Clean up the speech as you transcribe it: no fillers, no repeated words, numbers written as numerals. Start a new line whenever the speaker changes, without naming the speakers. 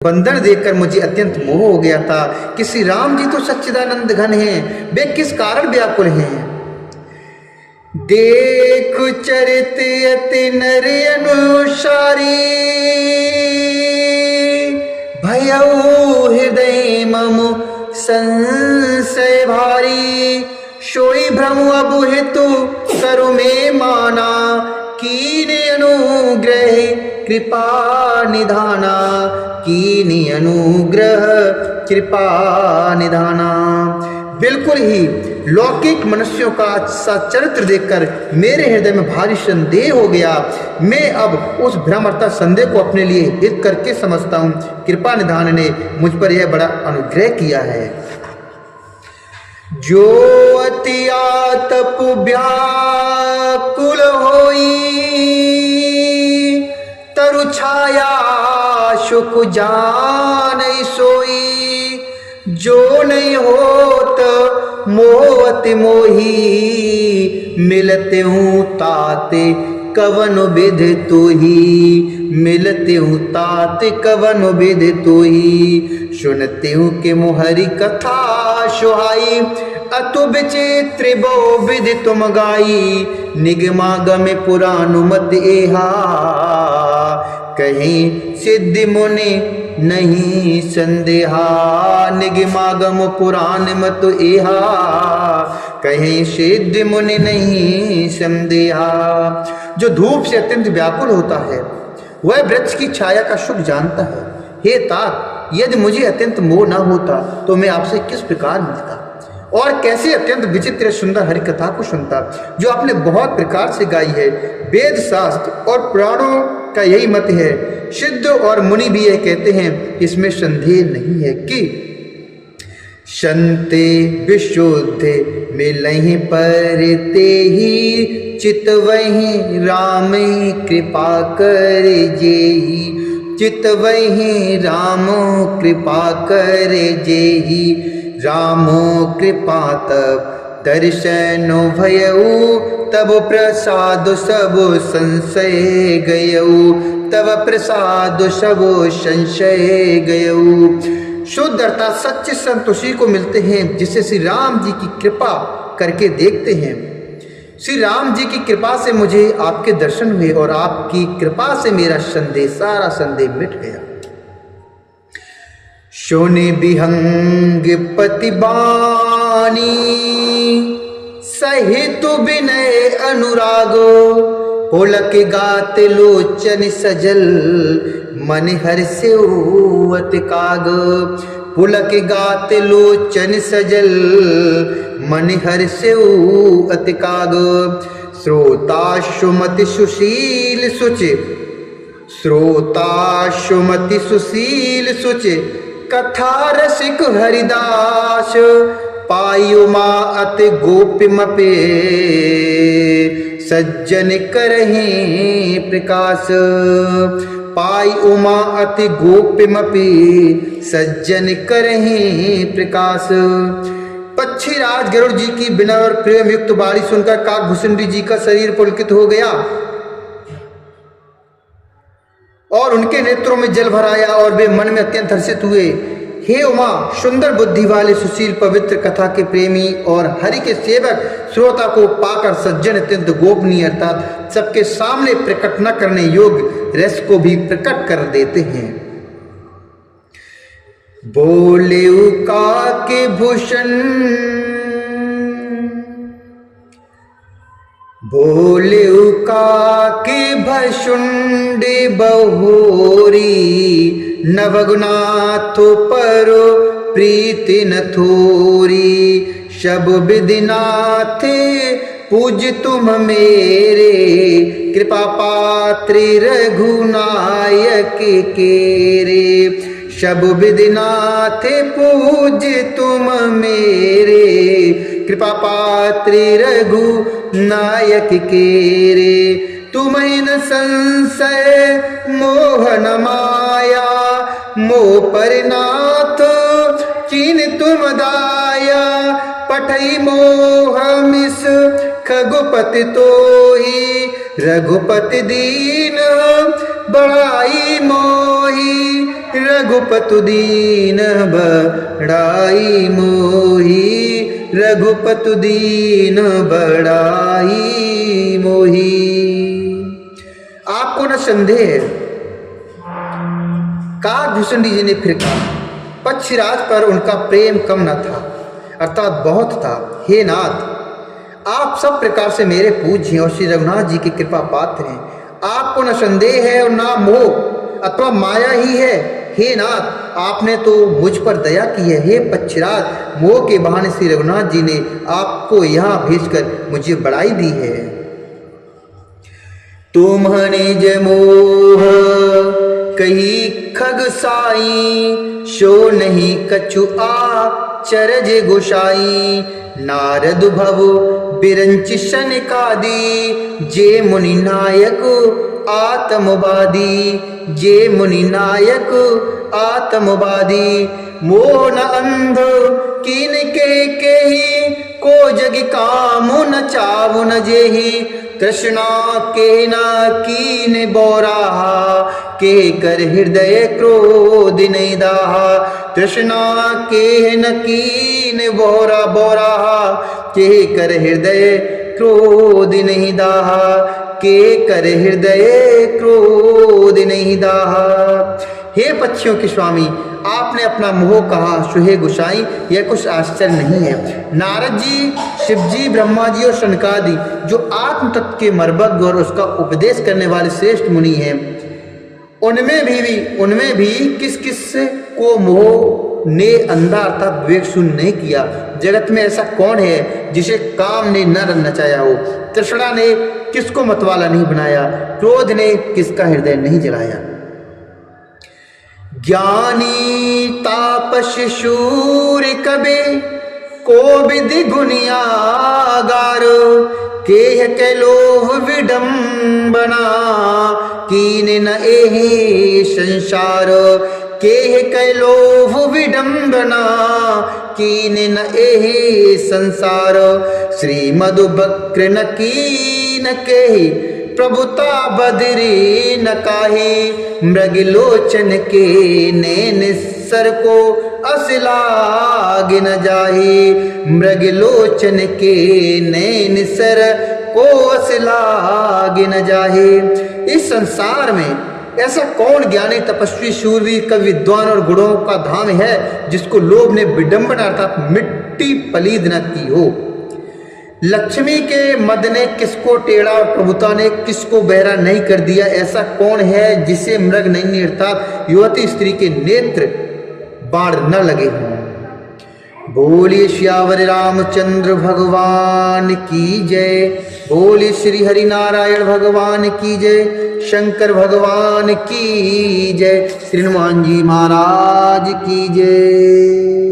बंदर देखकर मुझे अत्यंत मोह हो गया था कि श्री राम जी तो सच्चिदानंद घन हैं, वे किस कारण व्याकुल हैं। देख चरित अति नर अनुसारी, भयउ हृदय मम संशय भारी। सोई भ्रम अब हेतु करु में माना, कीन अनुग्रह कृपा निधाना, कीन अनुग्रह कृपा निधाना। बिल्कुल ही लौकिक मनुष्यों का सा चरित्र देखकर मेरे हृदय में भारी संदेह हो गया। मैं अब उस भ्रम अर्थात संदेह को अपने लिए हित करके समझता हूँ। कृपा निधान ने मुझ पर यह बड़ा अनुग्रह किया है। जो अति आतप व्याकुल होई, तरु छाया सुख जान सोई। जो नहीं होत मोहत मोही, मिलते हूँ ताते कवन विध तो ही। मिलते हूँ ताते कवन विध तो ही। सुनते हूँ कि मोहरी कथा सुहाई, अतु विचित्र बहु विधि तुम गाई। निगमागम पुरानुमत एहा, कहीं सिद्धि मुनि नहीं संदेहा। निगमागम पुराण मत एहा, कहीं सिद्धि मुनि नहीं संदेहा। जो धूप से अत्यंत व्याकुल होता है वह वृक्ष की छाया का सुख जानता है। हे तात, यदि मुझे अत्यंत मोह न होता तो मैं आपसे किस प्रकार मिलता और कैसे अत्यंत विचित्र सुंदर हरि कथा को सुनता, जो आपने बहुत प्रकार से गाई है। वेद शास्त्र और पुराणों का यही मत है। सिद्ध और मुनि भी यह कहते हैं, इसमें संदेह नहीं है कि संते विशुद्ध मिलहि पर ते ही। चितवहि राम कृपा कर जेहि, चितवहि राम कृपा कर जेहि। रामो कृपा तब दर्शन भयऊ, तब प्रसाद सब संशय गयऊ। तब प्रसाद सब संशय गयऊ। शुद्ध अर्थात सच्चे संत उसी को मिलते हैं जिसे श्री राम जी की कृपा करके देखते हैं। श्री राम जी की कृपा से मुझे आपके दर्शन हुए और आपकी कृपा से मेरा संदेह सारा संदेह मिट गया। सोने बिहंग पतिबानी, सहित विनय अनुरागो। पुलक गात लोचन सजल, मन हर्षेउ अति काग। पुलक गात लोचन सजल, मन हर्षेउ अति काग। श्रोता सुमति सुशील सुच, श्रोता सुमति सुशील सुच। कथा रसिक हरिदास, पायु माँ अति गोपिमपे। सज्जन करहि प्रकाश, पाई उमा अति गोपिमपि। सज्जन करहि प्रकाश। पक्षीराज गरुड़ जी की विनम्र और प्रेम युक्त वाणी सुनकर काकभूषुंडी जी का शरीर पुलकित हो गया और उनके नेत्रों में जल भर आया और वे मन में अत्यंत हर्षित हुए। हे उमा, सुंदर बुद्धि वाले सुशील पवित्र कथा के प्रेमी और हरि के सेवक श्रोता को पाकर सज्जन अत्यंत गोपनीय अर्थात सबके सामने प्रकट न करने योग्य रस को भी प्रकट कर देते हैं। बोले काके भूषण, बोले काके भशुंडे बहोरी। नवगुनाथ परो प्रीति न थोरी। शब विधिनाथे पूज तुम मेरे। कृपा पात्र रघुनायक केरे। शब विधिनाथे पूज तुम मेरे। कृपा पात्र रघु नायक केरे। तुम्हें न संशय मोहन माया। मोह परिनाथ चीन तुम दाया। पठई मोह मिस खगुपति तोही। रघुपति दीन बड़ाई मोही। रघुपति दीन बड़ाई मोही, रघुपति दीन बड़ाई मोही। आपको न संदेह काकभूषण जी ने फिर कहा, पक्षीराज पर उनका प्रेम कम न था, अर्थात बहुत था। हे नाथ, आप सब प्रकार से मेरे पूज्य हैं और श्री रघुनाथ जी की कृपा पात्र हैं। आपको न संदेह है और ना मोह अथवा माया ही है। हे नाथ, आपने तो मुझ पर दया की है। हे पक्षीराज, मोह के बहाने श्री रघुनाथ जी ने आपको यहाँ भेजकर मुझे बड़ाई दी है। तुम्हने जमोह कही खग साई, शो नहीं कछु आप चरज गोसाई। नारद भव बिरंच शनकादि, जे मुनि नायक आत्मवादी, जे मुनि नायक आत्मवादी। मोह न अंध कीन के ही, को जग कामु न चावु न जेही। तृष्णा के न कीन बोराहा, के कर हृदय क्रोध नहीं दाहा। तृष्णा के न कीन बोरा बोराहा, के कर हृदय क्रोध नहीं दाहा। के कर हृदय क्रोध नहीं दाहा। हे पक्षियों के स्वामी, आपने अपना मोह कहा, सुहे गुसाई, यह कुछ आश्चर्य नहीं है। नारद जी, शिव जी, ब्रह्मा जी और शनकादि जो आत्म तत्व के मर्मज्ञ और उसका उपदेश करने वाले श्रेष्ठ मुनि हैं, उनमें भी किस किस को मोह ने अंधा अर्थात विवेक शून्य नहीं किया। जगत में ऐसा कौन है जिसे काम ने न नचाया हो, तृष्णा ने किसको मतवाला नहीं बनाया, क्रोध ने किसका हृदय नहीं जलाया। ज्ञानी तापस शूर कबे, को विधि गुनियागार। केह के लोभ विडम्बना, कीन न एहि संसार। केह के लोभ विडम्बना, कीन न एहि संसार। श्रीमद बक्र न कीन केहि, प्रभुता बदरी न काहे। मृगलोचन के नैन सर को असलाग न जाहे। मृगलोचन के नैन सर को असलाग न जाहे। इस संसार में ऐसा कौन ज्ञानी तपस्वी शूरवीर कवि विद्वान और गुणों का धाम है जिसको लोभ ने विडंबना अर्थात मिट्टी पलीद न की हो। लक्ष्मी के मद ने किसको टेढ़ा और प्रभुता ने किसको बहरा नहीं कर दिया। ऐसा कौन है जिसे मृग नहीं अर्थात युवती स्त्री के नेत्र बाण न लगे हों। बोलिए श्यावर रामचंद्र भगवान की जय। बोलिए श्री हरि नारायण भगवान की जय। शंकर भगवान की जय। श्री हनुमान जी महाराज की जय।